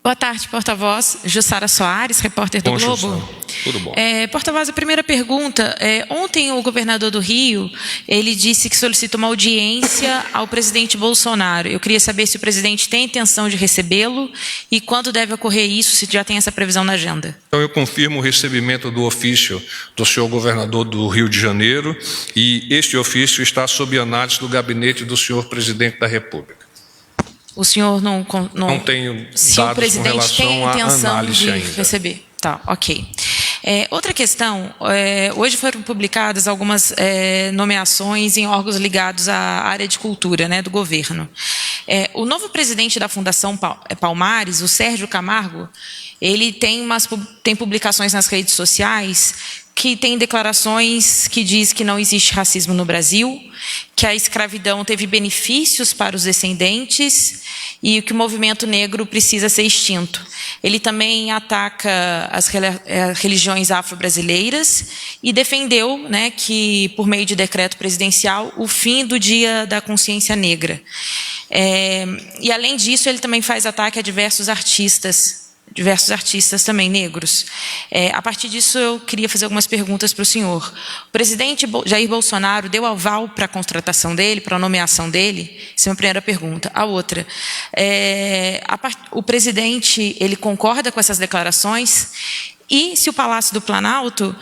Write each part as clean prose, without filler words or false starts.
Boa tarde, porta-voz. Jussara Soares, repórter do Globo. Jussara. Tudo bom. Porta-voz, a primeira pergunta. Ontem o governador do Rio, ele disse que solicita uma audiência ao presidente Bolsonaro. Eu queria saber se o presidente tem intenção de recebê-lo e quando deve ocorrer isso, se já tem essa previsão na agenda. Então eu confirmo o recebimento do ofício do senhor governador do Rio de Janeiro e este ofício está sob análise do gabinete do senhor presidente da República. O senhor não tenho se dados o presidente com relação tem à intenção análise de ainda. receber. Tá, ok. Outra questão, hoje foram publicadas algumas nomeações em órgãos ligados à área de cultura, né, do governo. O novo presidente da Fundação Palmares, o Sérgio Camargo, ele tem publicações nas redes sociais que tem declarações que diz que não existe racismo no Brasil, que a escravidão teve benefícios para os descendentes e que o movimento negro precisa ser extinto. Ele também ataca as religiões afro-brasileiras e defendeu, né, que, por meio de decreto presidencial, o fim do Dia da Consciência Negra. E, além disso, ele também faz ataque a diversos artistas também negros. A partir disso, eu queria fazer algumas perguntas para o senhor. O presidente Jair Bolsonaro deu aval para a contratação dele, para a nomeação dele? Essa é a minha primeira pergunta. A outra, o presidente, ele concorda com essas declarações? E se o Palácio do Planalto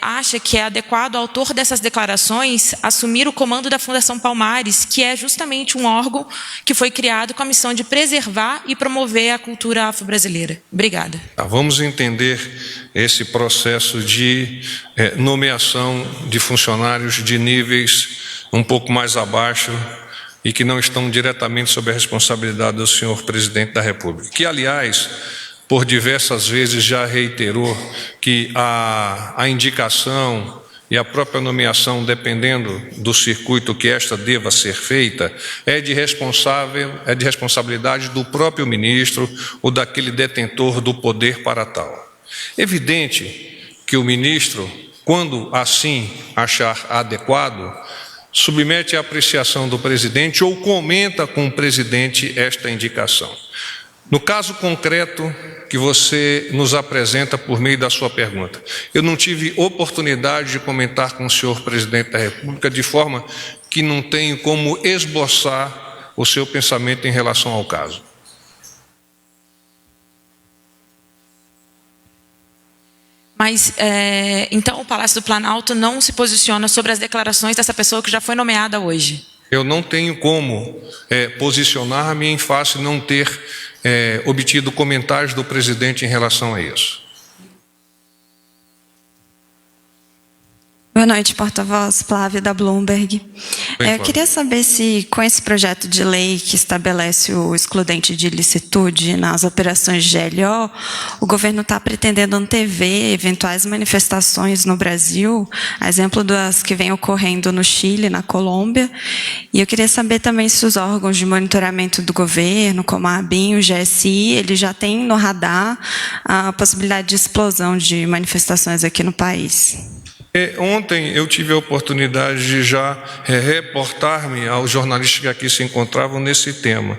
acha que é adequado ao autor dessas declarações assumir o comando da Fundação Palmares, que é justamente um órgão que foi criado com a missão de preservar e promover a cultura afro-brasileira. Obrigada. Vamos entender esse processo de nomeação de funcionários de níveis um pouco mais abaixo e que não estão diretamente sob a responsabilidade do senhor presidente da República, que, aliás, por diversas vezes já reiterou que a indicação e a própria nomeação, dependendo do circuito que esta deva ser feita, é de responsabilidade do próprio ministro ou daquele detentor do poder para tal. Evidente que o ministro, quando assim achar adequado, submete à apreciação do presidente ou comenta com o presidente esta indicação. No caso concreto que você nos apresenta por meio da sua pergunta, eu não tive oportunidade de comentar com o senhor presidente da República, de forma que não tenho como esboçar o seu pensamento em relação ao caso. Mas, então, o Palácio do Planalto não se posiciona sobre as declarações dessa pessoa que já foi nomeada hoje? Eu não tenho como posicionar-me em face de não ter obtido comentários do presidente em relação a isso. Boa noite, porta-voz. Flávia, da Bloomberg. Eu queria saber se, com esse projeto de lei que estabelece o excludente de ilicitude nas operações de GLO, o governo está pretendendo antever eventuais manifestações no Brasil, a exemplo das que vêm ocorrendo no Chile, na Colômbia. E eu queria saber também se os órgãos de monitoramento do governo, como a ABIN e o GSI, eles já têm no radar a possibilidade de explosão de manifestações aqui no país. Ontem eu tive a oportunidade de já reportar-me aos jornalistas que aqui se encontravam nesse tema.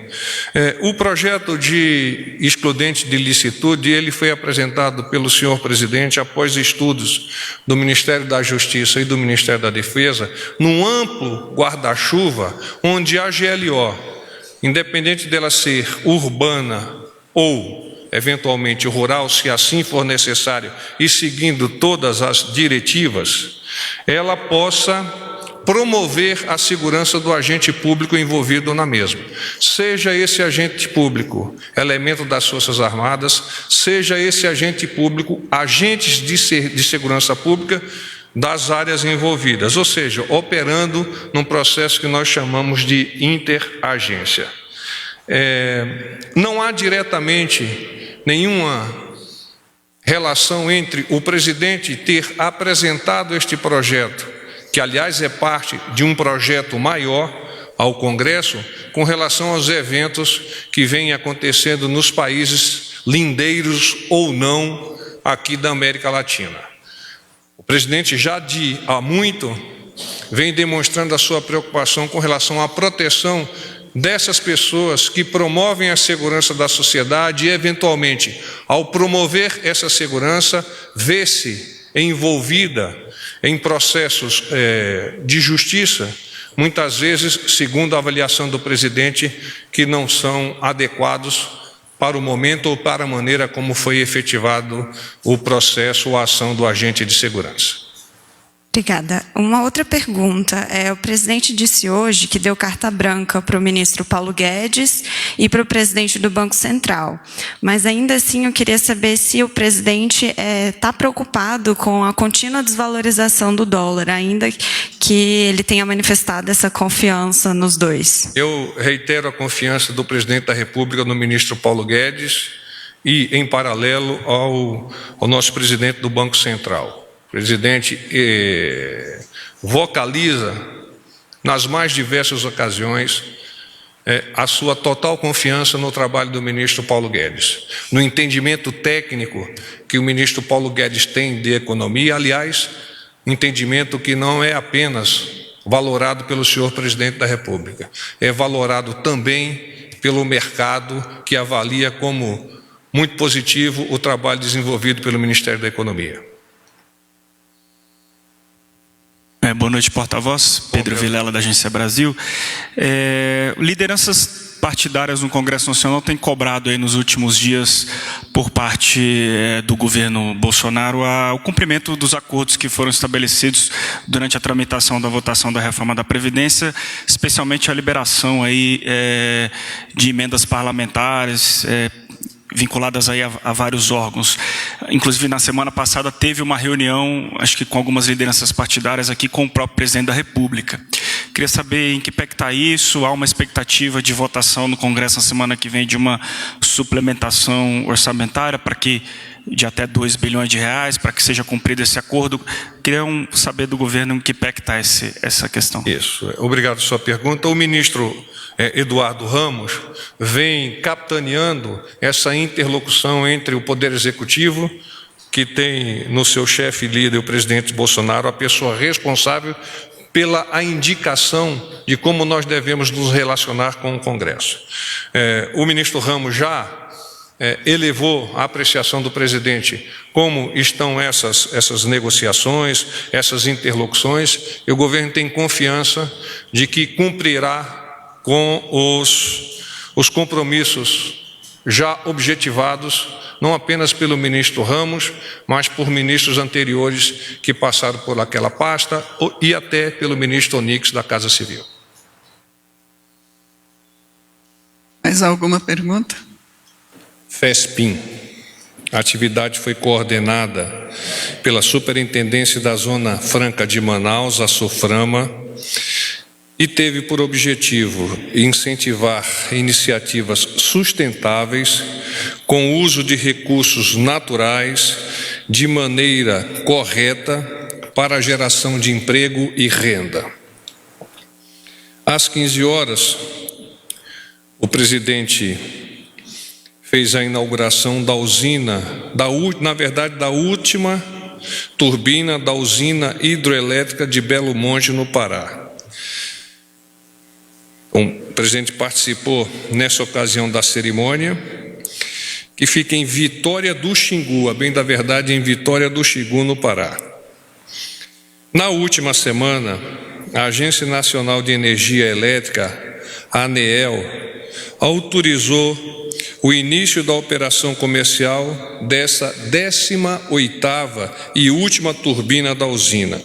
O projeto de excludente de ilicitude, ele foi apresentado pelo senhor presidente após estudos do Ministério da Justiça e do Ministério da Defesa, num amplo guarda-chuva, onde a GLO, independente dela ser urbana ou eventualmente rural, se assim for necessário, e seguindo todas as diretivas, ela possa promover a segurança do agente público envolvido na mesma. Seja esse agente público elemento das Forças Armadas, seja esse agente público agentes de segurança pública das áreas envolvidas, ou seja, operando num processo que nós chamamos de interagência. Não há diretamente nenhuma relação entre o presidente ter apresentado este projeto, que aliás é parte de um projeto maior ao Congresso, com relação aos eventos que vêm acontecendo nos países lindeiros ou não aqui da América Latina. O presidente já há muito vem demonstrando a sua preocupação com relação à proteção dessas pessoas que promovem a segurança da sociedade e, eventualmente, ao promover essa segurança, vê-se envolvida em processos de justiça, muitas vezes, segundo a avaliação do presidente, que não são adequados para o momento ou para a maneira como foi efetivado o processo ou a ação do agente de segurança. Obrigada. Uma outra pergunta. O presidente disse hoje que deu carta branca para o ministro Paulo Guedes e para o presidente do Banco Central. Mas, ainda assim, eu queria saber se o presidente está preocupado com a contínua desvalorização do dólar, ainda que ele tenha manifestado essa confiança nos dois. Eu reitero a confiança do presidente da República no ministro Paulo Guedes e, em paralelo, ao nosso presidente do Banco Central. O presidente vocaliza, nas mais diversas ocasiões, a sua total confiança no trabalho do ministro Paulo Guedes, no entendimento técnico que o ministro Paulo Guedes tem de economia, aliás, entendimento que não é apenas valorado pelo senhor presidente da República, é valorado também pelo mercado, que avalia como muito positivo o trabalho desenvolvido pelo Ministério da Economia. Boa noite, porta-voz. Pedro Vilela, da Agência Brasil. Lideranças partidárias no Congresso Nacional têm cobrado aí nos últimos dias, por parte do governo Bolsonaro, o cumprimento dos acordos que foram estabelecidos durante a tramitação da votação da reforma da Previdência, especialmente a liberação aí, de emendas parlamentares, vinculadas aí a vários órgãos. Inclusive, na semana passada, teve uma reunião, acho que com algumas lideranças partidárias aqui, com o próprio presidente da República. Queria saber em que pé está isso, há uma expectativa de votação no Congresso na semana que vem de uma suplementação orçamentária para que, de até 2 bilhões de reais, para que seja cumprido esse acordo. Queria saber do governo em que pé está essa questão. Isso, obrigado pela sua pergunta. O ministro Eduardo Ramos vem capitaneando essa interlocução entre o Poder Executivo, que tem no seu chefe líder, o presidente Bolsonaro, a pessoa responsável pela a indicação de como nós devemos nos relacionar com o Congresso. O ministro Ramos já elevou a apreciação do presidente como estão essas negociações, essas interlocuções, e o governo tem confiança de que cumprirá com os compromissos já objetivados, não apenas pelo ministro Ramos, mas por ministros anteriores que passaram por aquela pasta e até pelo ministro Onix da Casa Civil. Mais alguma pergunta? FESPIM. A atividade foi coordenada pela Superintendência da Zona Franca de Manaus, a SOFRAMA, e teve por objetivo incentivar iniciativas sustentáveis com o uso de recursos naturais de maneira correta para a geração de emprego e renda. Às 15 horas, o presidente fez a inauguração da usina, da última turbina da usina hidroelétrica de Belo Monte, no Pará. O presidente participou, nessa ocasião, da cerimônia, que fica em Vitória do Xingu, a bem da verdade, em Vitória do Xingu, no Pará. Na última semana, a Agência Nacional de Energia Elétrica, a ANEEL, autorizou o início da operação comercial dessa 18ª e última turbina da usina.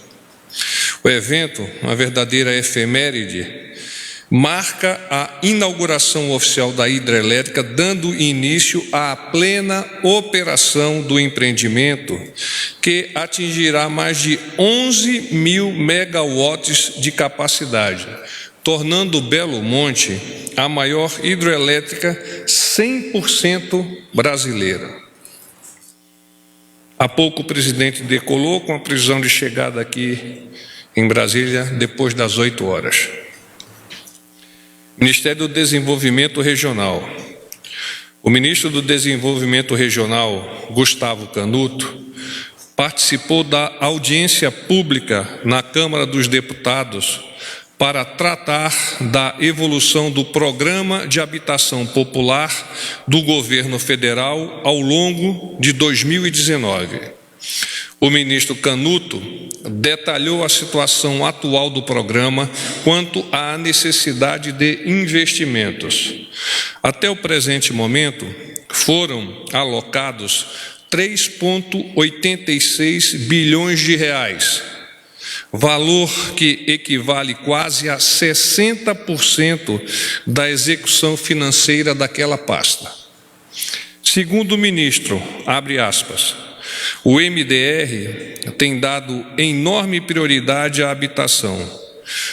O evento, uma verdadeira efeméride, marca a inauguração oficial da hidrelétrica, dando início à plena operação do empreendimento, que atingirá mais de 11 mil megawatts de capacidade, tornando Belo Monte a maior hidrelétrica 100% brasileira. Há pouco o presidente decolou com a previsão de chegada aqui em Brasília depois das 8 horas. Ministério do Desenvolvimento Regional. O ministro do Desenvolvimento Regional, Gustavo Canuto, participou da audiência pública na Câmara dos Deputados para tratar da evolução do Programa de Habitação Popular do Governo Federal ao longo de 2019. O ministro Canuto detalhou a situação atual do programa quanto à necessidade de investimentos. Até o presente momento, foram alocados 3,86 bilhões de reais, valor que equivale quase a 60% da execução financeira daquela pasta. Segundo o ministro, abre aspas, o MDR tem dado enorme prioridade à habitação.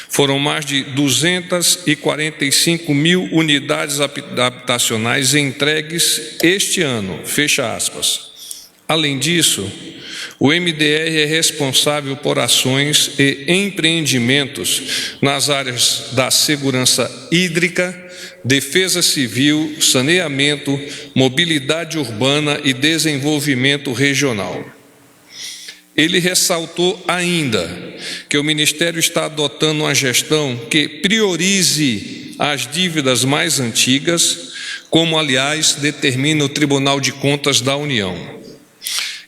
Foram mais de 245 mil unidades habitacionais entregues este ano, fecha aspas. Além disso, o MDR é responsável por ações e empreendimentos nas áreas da segurança hídrica, defesa civil, saneamento, mobilidade urbana e desenvolvimento regional. Ele ressaltou ainda que o Ministério está adotando uma gestão que priorize as dívidas mais antigas, como, aliás, determina o Tribunal de Contas da União.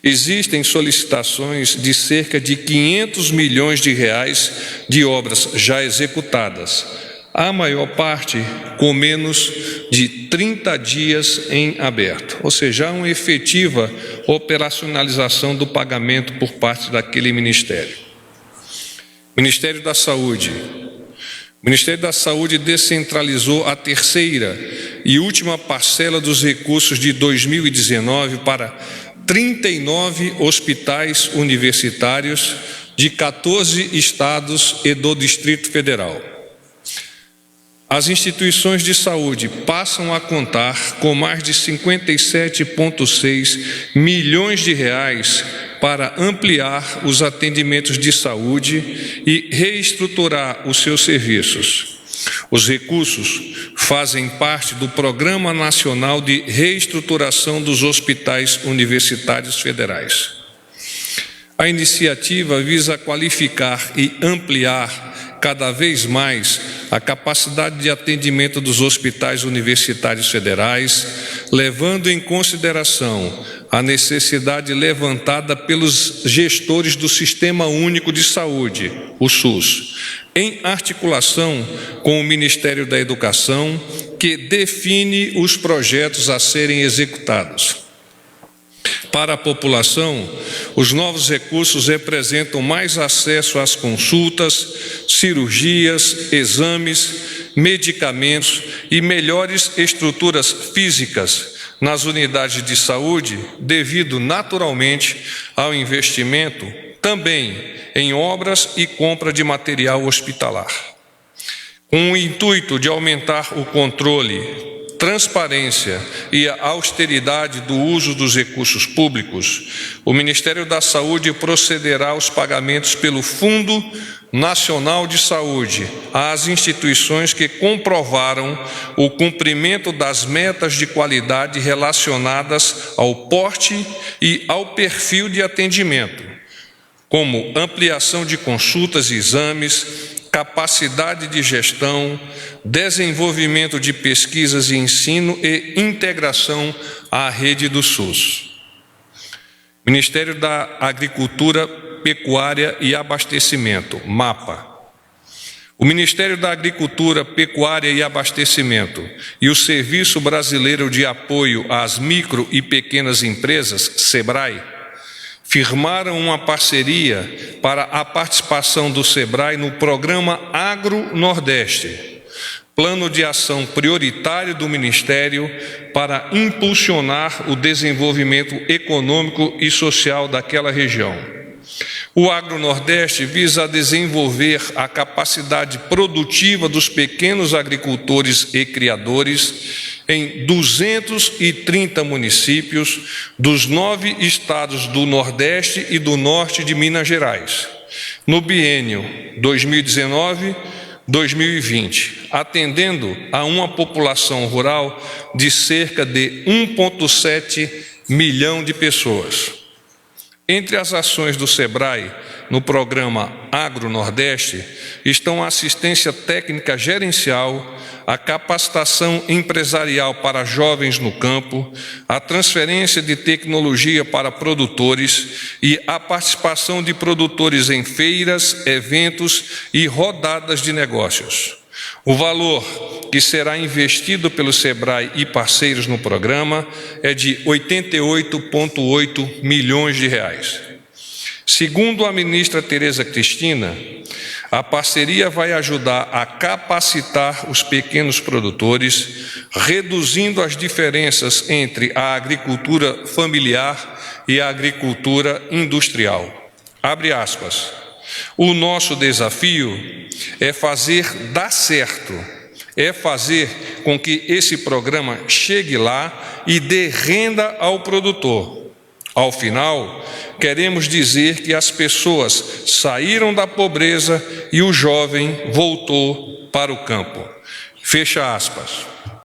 Existem solicitações de cerca de 500 milhões de reais de obras já executadas, a maior parte com menos de 30 dias em aberto, ou seja, uma efetiva operacionalização do pagamento por parte daquele ministério. Ministério da Saúde. O Ministério da Saúde descentralizou a terceira e última parcela dos recursos de 2019 para 39 hospitais universitários de 14 estados e do Distrito Federal. As instituições de saúde passam a contar com mais de 57,6 milhões de reais para ampliar os atendimentos de saúde e reestruturar os seus serviços. Os recursos fazem parte do Programa Nacional de Reestruturação dos Hospitais Universitários Federais. A iniciativa visa qualificar e ampliar cada vez mais a capacidade de atendimento dos hospitais universitários federais, levando em consideração a necessidade levantada pelos gestores do Sistema Único de Saúde, o SUS, em articulação com o Ministério da Educação, que define os projetos a serem executados. Para a população, os novos recursos representam mais acesso às consultas, cirurgias, exames, medicamentos e melhores estruturas físicas nas unidades de saúde, devido naturalmente ao investimento também em obras e compra de material hospitalar. Com o intuito de aumentar o controle, transparência e a austeridade do uso dos recursos públicos, o Ministério da Saúde procederá aos pagamentos pelo Fundo Nacional de Saúde às instituições que comprovaram o cumprimento das metas de qualidade relacionadas ao porte e ao perfil de atendimento, como ampliação de consultas e exames, capacidade de gestão, desenvolvimento de pesquisas e ensino e integração à rede do SUS. Ministério da Agricultura, Pecuária e Abastecimento, MAPA. O Ministério da Agricultura, Pecuária e Abastecimento e o Serviço Brasileiro de Apoio às Micro e Pequenas Empresas, SEBRAE, firmaram uma parceria para a participação do SEBRAE no Programa Agro Nordeste, plano de ação prioritário do Ministério para impulsionar o desenvolvimento econômico e social daquela região. O Agro Nordeste visa desenvolver a capacidade produtiva dos pequenos agricultores e criadores em 230 municípios dos 9 estados do Nordeste e do Norte de Minas Gerais, no biênio 2019-2020, atendendo a uma população rural de cerca de 1,7 milhão de pessoas. Entre as ações do SEBRAE no programa Agro Nordeste estão a assistência técnica gerencial, a capacitação empresarial para jovens no campo, a transferência de tecnologia para produtores e a participação de produtores em feiras, eventos e rodadas de negócios. O valor que será investido pelo SEBRAE e parceiros no programa é de R$ 88,8 milhões. Segundo a ministra Tereza Cristina, a parceria vai ajudar a capacitar os pequenos produtores, reduzindo as diferenças entre a agricultura familiar e a agricultura industrial. Abre aspas. O nosso desafio é fazer dar certo, é fazer com que esse programa chegue lá e dê renda ao produtor. Ao final, queremos dizer que as pessoas saíram da pobreza e o jovem voltou para o campo. Fecha aspas.